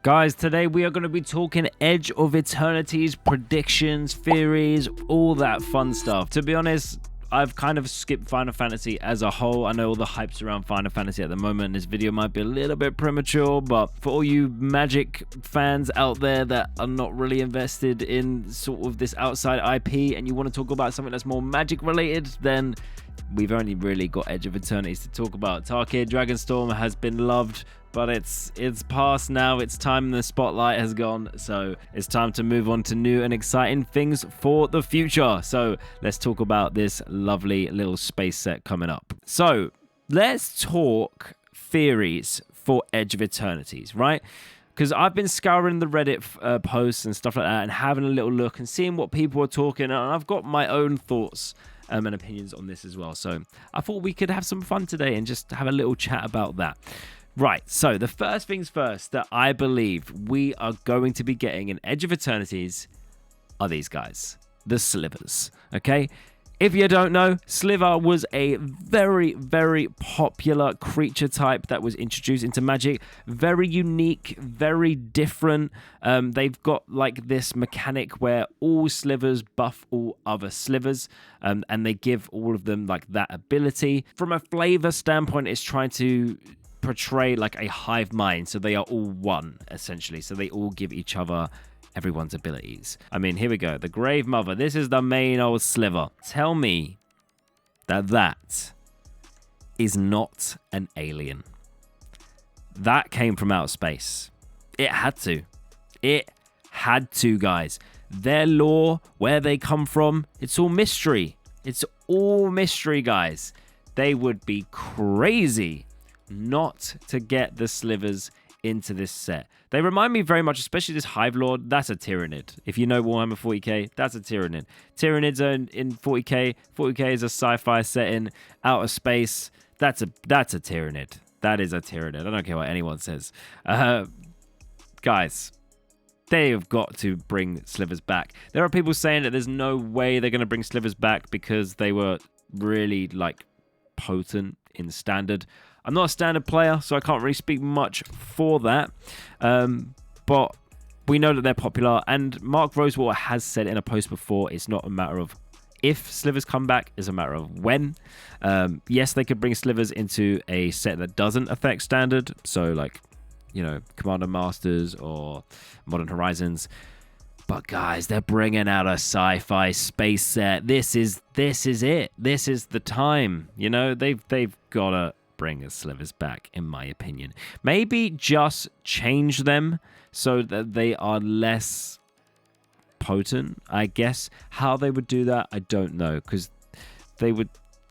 Guys, today we are going to be talking Edge of Eternities, predictions, theories, all that fun stuff. To be honest, I've kind of skipped Final Fantasy as a whole. I know all the hype's around Final Fantasy at the moment. This video might be a little bit premature, but for all you Magic fans out there that are not really invested in sort of this outside IP and you want to talk about something that's more Magic related, then we've only really got Edge of Eternities to talk about. Tarkir Dragonstorm has been loved, but it's past now. It's time, the spotlight has gone, so it's time to move on to new and exciting things for the future. So let's talk about this lovely little space set coming up. So let's talk theories for Edge of Eternities, right? Because I've been scouring the Reddit posts and stuff like that and having a little look and seeing what people are talking, and I've got my own thoughts and opinions on this as well. So I thought we could have some fun today and just have a little chat about that. Right, so the first things first that I believe we are going to be getting in Edge of Eternities are these guys, the Slivers, okay? If you don't know, Sliver was a very, very popular creature type that was introduced into Magic. Very unique, very different. They've got like this mechanic where all Slivers buff all other Slivers, and they give all of them like that ability. From a flavor standpoint, it's trying to portray like a hive mind, so they are all one essentially, so they all give each other everyone's abilities. I mean, here we go, the Grave Mother. This is the main old Sliver. Tell me that that is not an alien. That came from outer space. It had to, guys. Their lore, where they come from, it's all mystery. It's all mystery, guys. They would be crazy not to get the Slivers into this set. They remind me very much, especially this Hive Lord. That's a Tyrannid. If you know Warhammer 40k, that's a Tyrannid. Tyrannids are in 40k. 40k is a sci-fi setting, outer space. That's a Tyrannid. That is a Tyrannid. I don't care what anyone says. Guys, they have got to bring Slivers back. There are people saying that there's no way they're going to bring Slivers back because they were really like potent in Standard. I'm not a Standard player, so I can't really speak much for that. But we know that they're popular. And Mark Rosewater has said in a post before, it's not a matter of if Slivers come back, it's a matter of when. Yes, they could bring Slivers into a set that doesn't affect Standard. So like, you know, Commander Masters or Modern Horizons. But guys, they're bringing out a sci-fi space set. This is it. This is the time. You know, they've got to bring the Slivers back, in my opinion. Maybe just change them so that they are less potent, I guess. How they would do that, I don't know, because they would...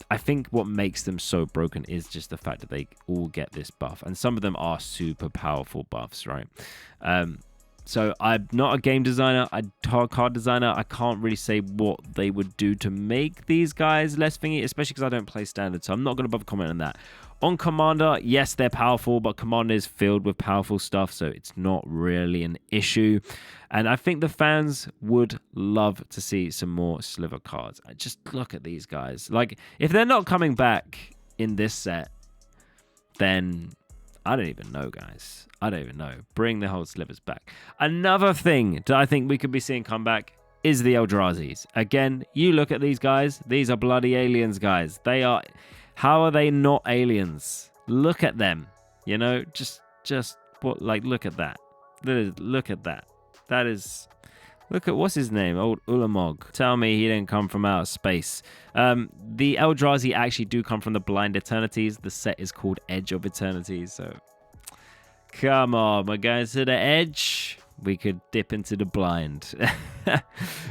I think what makes them so broken is just the fact that they all get this buff, and some of them are super powerful buffs, right? So I'm not a game designer, I'm a card designer. I can't really say what they would do to make these guys less thingy, especially because I don't play Standard, so I'm not going to bother commenting on that. On Commander, yes, they're powerful, but Commander is filled with powerful stuff, so it's not really an issue. And I think the fans would love to see some more Sliver cards. Just look at these guys. Like, if they're not coming back in this set, then I don't even know, guys. I don't even know. Bring the whole Slivers back. Another thing that I think we could be seeing come back is the Eldrazi's. Again, you look at these guys. These are bloody aliens, guys. They are... How are they not aliens? Look at them. You know, just what? Like, look at that. Look at that. That is... Look at, what's his name? Old Ulamog. Tell me he didn't come from outer space. The Eldrazi actually do come from the Blind Eternities. The set is called Edge of Eternities, so... Come on, we're going to the edge. We could dip into the blind.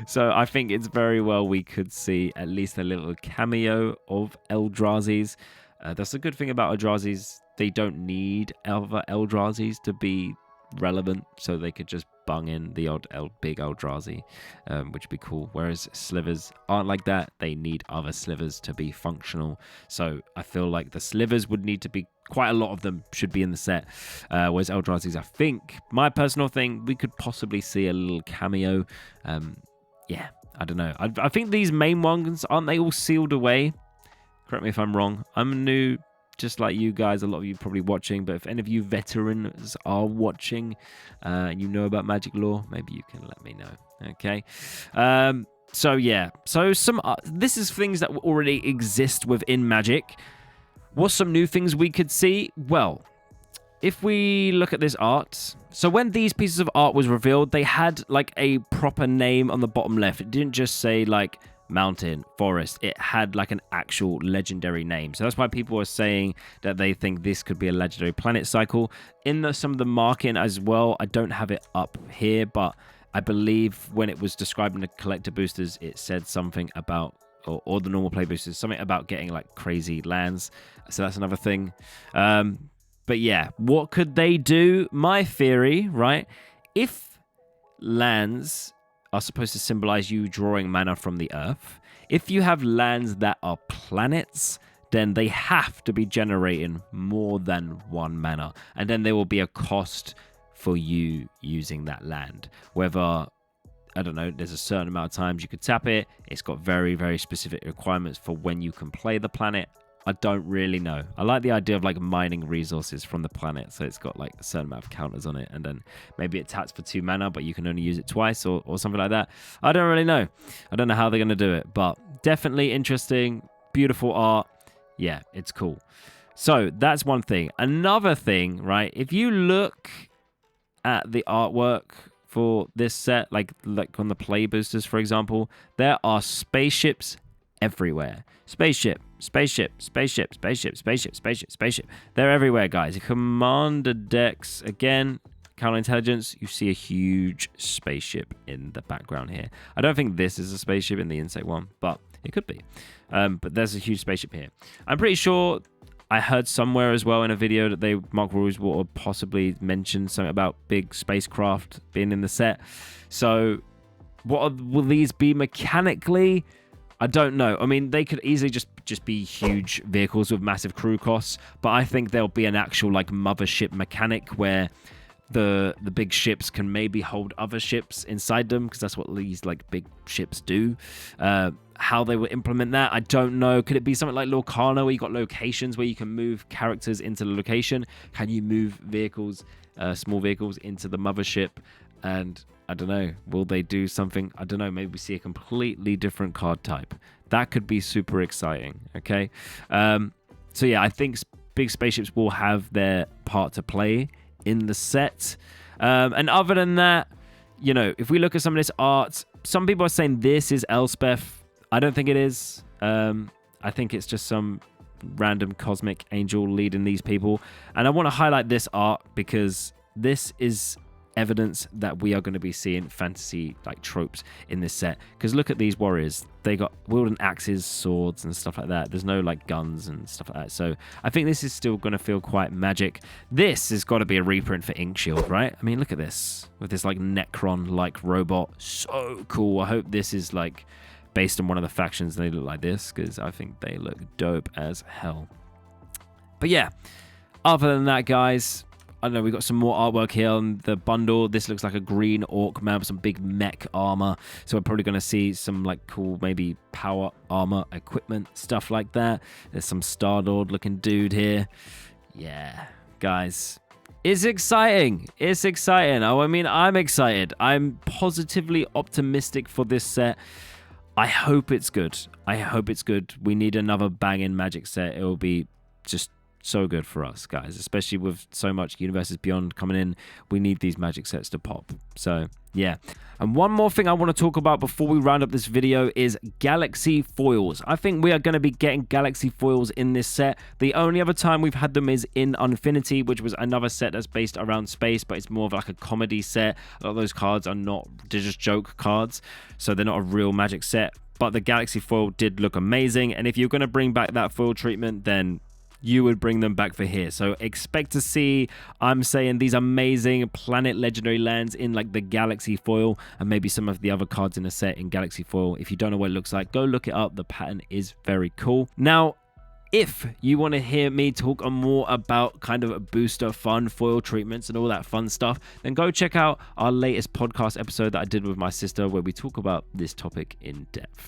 So I think it's very well we could see at least a little cameo of Eldrazi's. That's a good thing about Eldrazi's. They don't need other Eldrazi's to be relevant, so they could just bung in the odd big Eldrazi, which would be cool. Whereas Slivers aren't like that. They need other Slivers to be functional. So I feel like the Slivers would need to be... Quite a lot of them should be in the set. Whereas Eldrazi's, I think, my personal thing, we could possibly see a little cameo. Yeah, I don't know. I think these main ones, aren't they all sealed away? Correct me if I'm wrong. I'm a new just like you guys, a lot of you probably watching, but if any of you veterans are watching and you know about Magic lore, maybe you can let me know. Okay. So yeah, so this is things that already exist within Magic. What's some new things we could see? Well, if we look at this art, so when these pieces of art was revealed, they had like a proper name on the bottom left. It didn't just say like mountain, forest. It had like an actual legendary name. So that's why people are saying that they think this could be a legendary planet cycle. In some of the marking as well, I don't have it up here, but I believe when it was describing the collector boosters, it said something about, or the normal play boosters, something about getting like crazy lands. So that's another thing. But yeah, what could they do? My theory, right? If lands are supposed to symbolize you drawing mana from the earth, if you have lands that are planets, then they have to be generating more than 1 mana. And then there will be a cost for you using that land. Whether, I don't know, there's a certain amount of times you could tap it. It's got very, very specific requirements for when you can play the planet. I don't really know. I like the idea of like mining resources from the planet. So it's got like a certain amount of counters on it. And then maybe it taps for 2 mana, but you can only use it twice or something like that. I don't really know. I don't know how they're going to do it. But definitely interesting. Beautiful art. Yeah, it's cool. So that's one thing. Another thing, right? If you look at the artwork for this set, like on the play boosters, for example, there are spaceships everywhere. Spaceship, spaceship, spaceship, spaceship, spaceship, spaceship, spaceship. They're everywhere, guys. Commander decks, again, counterintelligence, you see a huge spaceship in the background here. I don't think this is a spaceship in the insect one, but it could be. But there's a huge spaceship here. I'm pretty sure I heard somewhere as well in a video that Mark Rules will possibly mention something about big spacecraft being in the set. So will these be mechanically? I don't know. I mean, they could easily just be huge vehicles with massive crew costs, but I think there'll be an actual like mothership mechanic where the big ships can maybe hold other ships inside them, because that's what these like big ships do. How they will implement that, I don't know. Could it be something like Lorcana, where you got locations where you can move characters into the location? Can you move vehicles, small vehicles, into the mothership? And I don't know, will they do something? I don't know, maybe we see a completely different card type. That could be super exciting, okay? So yeah, I think big spaceships will have their part to play in the set. And other than that, you know, if we look at some of this art, some people are saying this is Elspeth. I don't think it is. I think it's just some random cosmic angel leading these people. And I want to highlight this art because this is evidence that we are going to be seeing fantasy like tropes in this set. Because look at these warriors. They got wielding axes, swords, and stuff like that. There's no like guns and stuff like that. So I think this is still going to feel quite magic. This has got to be a reprint for Inkshield, right? I mean, look at this with this like Necron-like robot. So cool. I hope this is like based on one of the factions and they look like this, because I think they look dope as hell. But yeah, other than that, guys, I don't know, we've got some more artwork here on the bundle. This looks like a green orc man with some big mech armor. So we're probably going to see some like cool maybe power armor equipment, stuff like that. There's some Star-Lord looking dude here. Yeah, guys, it's exciting. It's exciting. Oh, I mean, I'm excited. I'm positively optimistic for this set. I hope it's good. I hope it's good. We need another banging Magic set. It will be just so good for us, guys, especially with so much Universes Beyond coming in. We need these Magic sets to pop. So yeah. And one more thing I want to talk about before we round up this video is Galaxy foils. I think we are going to be getting Galaxy foils in this set. The only other time we've had them is in Infinity, which was another set that's based around space, but it's more of like a comedy set. A lot of those cards are not, they're just joke cards, so they're not a real Magic set. But the Galaxy foil did look amazing, and if you're going to bring back that foil treatment, then you would bring them back for here. So expect to see, I'm saying, these amazing planet legendary lands in like the Galaxy foil, and maybe some of the other cards in the set in Galaxy foil. If you don't know what it looks like, go look it up. The pattern is very cool. Now, if you want to hear me talk more about kind of booster fun foil treatments and all that fun stuff, then go check out our latest podcast episode that I did with my sister, where we talk about this topic in depth.